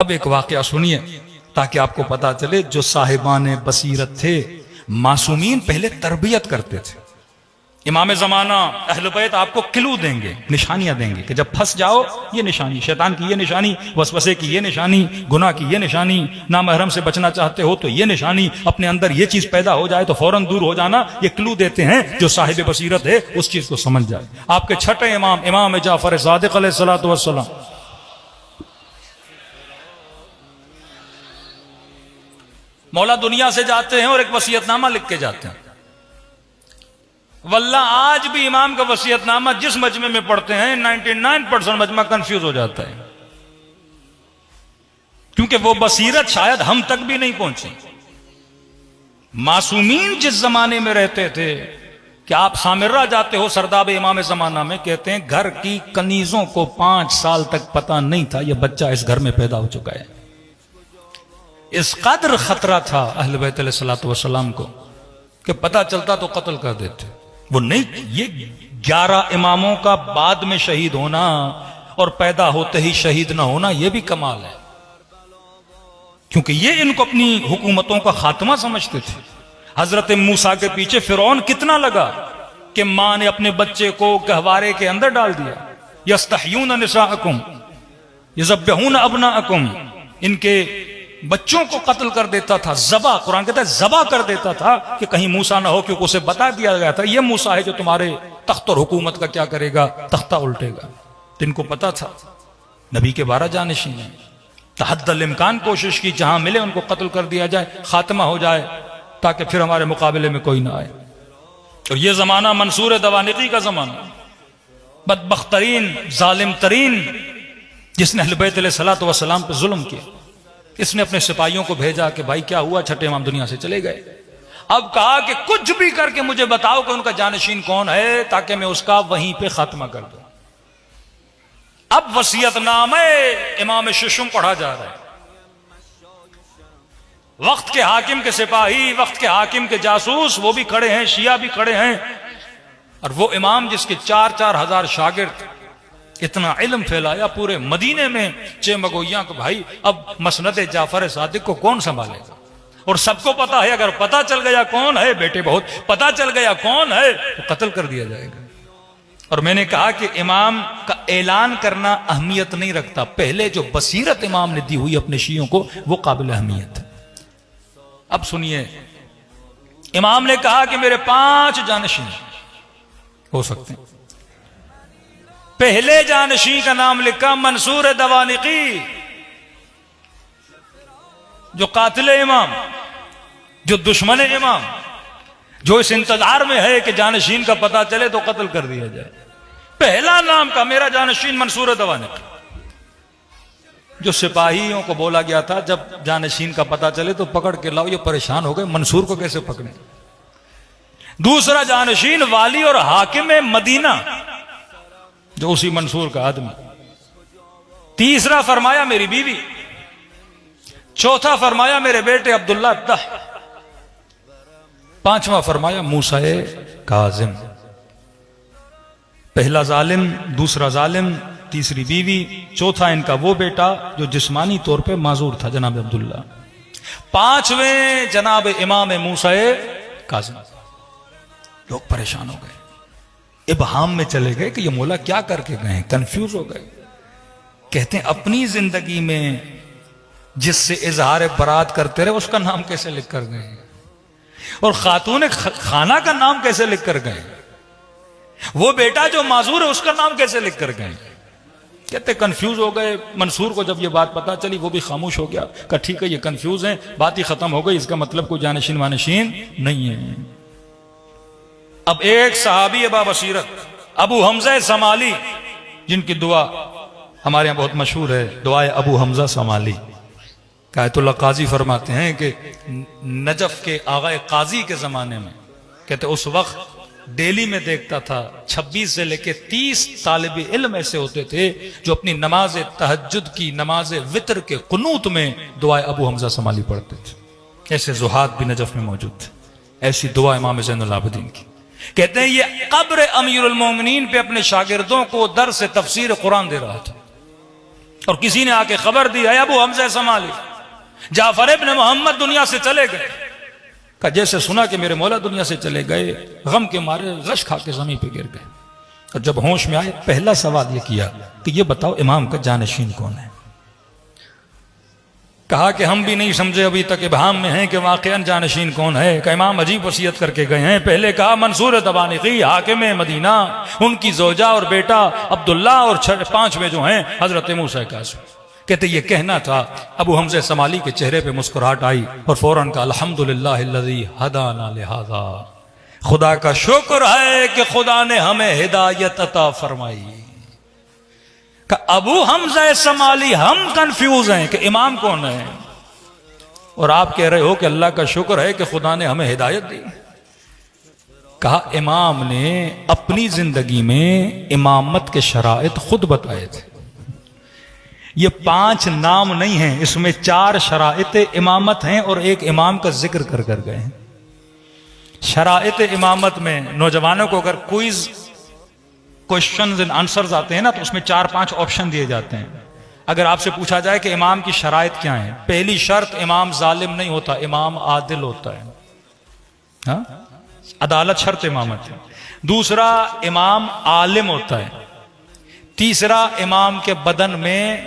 اب ایک واقعہ سنیے تاکہ آپ کو پتا چلے جو صاحبان بصیرت تھے معصومین پہلے تربیت کرتے تھے. امام زمانہ اہل بیت آپ کو کلو دیں گے، نشانیاں دیں گے کہ جب پھنس جاؤ یہ نشانی، شیطان کی یہ نشانی، وسوسے کی یہ نشانی، گناہ کی یہ نشانی، نامحرم سے بچنا چاہتے ہو تو یہ نشانی، اپنے اندر یہ چیز پیدا ہو جائے تو فوراً دور ہو جانا. یہ کلو دیتے ہیں جو صاحب بصیرت ہے اس چیز کو سمجھ جائے. آپ کے چھٹے امام امام جعفر صادق علیہ الصلوۃ والسلام مولا دنیا سے جاتے ہیں اور ایک وصیت نامہ لکھ کے جاتے ہیں. واللہ آج بھی امام کا وصیت نامہ جس مجمع میں پڑھتے ہیں 99% مجمع کنفیوز ہو جاتا ہے، کیونکہ وہ بصیرت شاید ہم تک بھی نہیں پہنچی. معصومین جس زمانے میں رہتے تھے کہ آپ سامرہ جاتے ہو سرداب امام زمانہ میں، کہتے ہیں گھر کی کنیزوں کو 5 سال تک پتہ نہیں تھا یہ بچہ اس گھر میں پیدا ہو چکا ہے. اس قدر خطرہ تھا اہل بیت علیہ الصلوۃ والسلام کو کہ پتہ چلتا تو قتل کر دیتے. وہ نہیں، یہ 11 اماموں کا بعد میں شہید ہونا اور پیدا ہوتے ہی شہید نہ ہونا یہ بھی کمال ہے، کیونکہ یہ ان کو اپنی حکومتوں کا خاتمہ سمجھتے تھے. حضرت موسیٰ کے پیچھے فرعون کتنا لگا کہ ماں نے اپنے بچے کو گہوارے کے اندر ڈال دیا. یستحیون نساءکم یذبحون ابناءکم، ان کے بچوں کو قتل کر دیتا تھا، ذبح، قرآن کہتا ہے ذبح کر دیتا تھا کہ کہیں موسیٰ نہ ہو، کیونکہ اسے بتا دیا گیا تھا یہ موسیٰ ہے جو تمہارے تخت اور حکومت کا کیا کرے گا، تختہ الٹے گا. تو ان کو پتا تھا نبی کے 12 جانشین ہیں، تحت الامکان کوشش کی جہاں ملے ان کو قتل کر دیا جائے، خاتمہ ہو جائے تاکہ پھر ہمارے مقابلے میں کوئی نہ آئے. اور یہ زمانہ منصور دوانقی کا زمانہ، بدبخت ترین، ظالم ترین، جس نے اہل بیت علیہ الصلوۃ والسلام پہ ظلم کیا. اس نے اپنے سپاہیوں کو بھیجا کہ بھائی کیا ہوا، چھٹے امام دنیا سے چلے گئے. اب کہا کہ کچھ بھی کر کے مجھے بتاؤ کہ ان کا جانشین کون ہے تاکہ میں اس کا وہیں پہ خاتمہ کر دوں. اب وصیت نامہ امام ششم پڑھا جا رہا ہے. وقت کے حاکم کے سپاہی، وقت کے حاکم کے جاسوس وہ بھی کھڑے ہیں، شیعہ بھی کھڑے ہیں، اور وہ امام جس کے 4-4 ہزار شاگرد، اتنا علم پھیلایا پورے مدینے میں چمگویاں کو. بھائی اب مسند جعفر صادق کو کون سنبھالے گا؟ اور سب کو پتا ہے اگر پتا چل گیا کون ہے، بیٹے بہت پتا چل گیا کون ہے تو قتل کر دیا جائے گا. اور میں نے کہا کہ امام کا اعلان کرنا اہمیت نہیں رکھتا، پہلے جو بصیرت امام نے دی ہوئی اپنے شیعوں کو وہ قابل اہمیت ہے. اب سنیے، امام نے کہا کہ میرے 5 جانشین ہو سکتے ہیں. پہلے جانشین کا نام لکھا منصور دوانقی، جو قاتل امام، جو دشمن امام، جو اس انتظار میں ہے کہ جانشین کا پتہ چلے تو قتل کر دیا جائے. پہلا نام کا میرا جانشین منصور دوانقی. جو سپاہیوں کو بولا گیا تھا جب جانشین کا پتہ چلے تو پکڑ کے لاؤ، یہ پریشان ہو گئے منصور کو کیسے پکڑیں. دوسرا جانشین والی اور حاکم مدینہ، جو اسی منصور کا آدمی. تیسرا فرمایا میری بیوی. چوتھا فرمایا میرے بیٹے عبداللہ دہ. پانچواں فرمایا موسیٰ کاظم. پہلا ظالم، دوسرا ظالم، تیسری بیوی، چوتھا ان کا وہ بیٹا جو جسمانی طور پہ معذور تھا جناب عبداللہ. 5ویں جناب امام موسیٰ کاظم. لوگ پریشان ہو گئے، ابہام میں چلے گئے کہ یہ مولا کیا کر کے گئے ہیں، کنفیوز ہو گئے. کہتے ہیں اپنی زندگی میں جس سے اظہار برات کرتے رہے اس کا نام کیسے لکھ کر گئے، اور خاتون خانہ کا نام کیسے لکھ کر گئے، وہ بیٹا جو معذور ہے اس کا نام کیسے لکھ کر گئے. کہتے کنفیوز ہو گئے. منصور کو جب یہ بات پتا چلی وہ بھی خاموش ہو گیا، کہا ٹھیک ہے یہ کنفیوز ہیں، بات ہی ختم ہو گئی، اس کا مطلب کوئی جانشین وانشین نہیں ہے. اب ایک صحابی با بصیرت ابو حمزہ سمالی، جن کی دعا ہمارے یہاں بہت مشہور ہے، دعائے ابو حمزہ سمالی. آیت اللہ قاضی فرماتے ہیں کہ نجف کے آغا قاضی کے زمانے میں، کہتے اس وقت ڈیلی میں دیکھتا تھا 26 سے لے کے 30 طالب علم ایسے ہوتے تھے جو اپنی نماز تہجد کی نماز وتر کے قنوت میں دعائے ابو حمزہ سمالی پڑھتے تھے. ایسے زہاد بھی نجف میں موجود تھے. ایسی دعا امام زین العابدین کی. کہتے ہیں یہ قبر امیر المومنین پہ اپنے شاگردوں کو درس تفسیر قرآن دے رہا تھا. اور کسی نے آ کے خبر دی اے ابو حمزہ سمالی جعفر ابن محمد دنیا سے چلے گئے. کہ جیسے سنا کہ میرے مولا دنیا سے چلے گئے غم کے مارے غش کھا کے زمین پہ گر گئے. اور جب ہوش میں آئے پہلا سوال یہ کیا کہ یہ بتاؤ امام کا جانشین کون ہے؟ کہا کہ ہم بھی نہیں سمجھے ابھی تک ابہام میں ہیں کہ واقعاً جانشین کون ہے. کہ امام عجیب وصیت کر کے گئے ہیں. پہلے کہا منصور دبانقی حاکم مدینہ، ان کی زوجہ اور بیٹا عبداللہ، اور پانچویں جو ہیں حضرت موسیٰ کاظم. کہتے یہ کہنا تھا. ابو حمزہ سمالی کے چہرے پہ مسکراہٹ آئی اور فوراً کہا الحمدللہ الذی ہدانا لہذا، خدا کا شکر ہے کہ خدا نے ہمیں ہدایت عطا فرمائی. کہ ابو حمزہ سمالی ہم کنفیوز ہیں کہ امام کون ہے، اور آپ کہہ رہے ہو کہ اللہ کا شکر ہے کہ خدا نے ہمیں ہدایت دی. کہا امام نے اپنی زندگی میں امامت کے شرائط خود بتائے تھے. یہ 5 نام نہیں ہیں، اس میں 4 شرائط امامت ہیں اور ایک امام کا ذکر کر گئے ہیں. شرائط امامت میں نوجوانوں کو اگر کوئز کوشچنز اینڈ آنسرز آتے ہیں نا تو اس میں 4-5 آپشن دیے جاتے ہیں. اگر آپ سے پوچھا جائے کہ امام کی شرائط کیا ہیں، پہلی شرط امام ظالم نہیں ہوتا، امام عادل ہوتا ہے. ہاں، عدالت شرط امامت ہے. دوسرا امام عالم ہوتا ہے. تیسرا امام کے بدن میں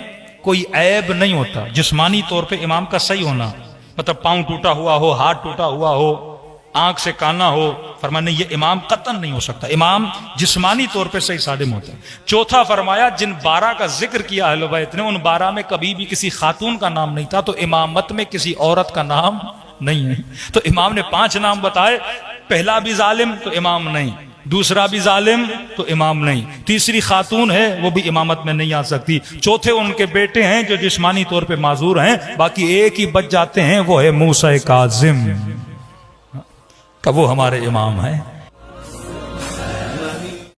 کوئی عیب نہیں ہوتا، جسمانی طور پہ امام کا صحیح ہونا، مطلب پاؤں ٹوٹا ہوا ہو، ہاتھ ٹوٹا ہوا ہو، آنکھ سے کانا ہو. فرمایا نہیں، یہ امام قطعاً نہیں ہو سکتا، امام جسمانی طور پہ صحیح سالم ہوتا ہے. چوتھا فرمایا جن 12 کا ذکر کیا اہل بیت نے، ان 12 میں کبھی بھی کسی خاتون کا نام نہیں تھا، تو امامت میں کسی عورت کا نام نہیں ہے. تو امام نے 5 نام بتائے. پہلا بھی ظالم تو امام نہیں، دوسرا بھی ظالم تو امام نہیں، تیسری خاتون ہے وہ بھی امامت میں نہیں آ سکتی، چوتھے ان کے بیٹے ہیں جو جسمانی طور پہ معذور ہیں، باقی ایک ہی بچ جاتے ہیں، وہ ہے موسیٰ کاظم. کہ وہ ہمارے امام ہیں.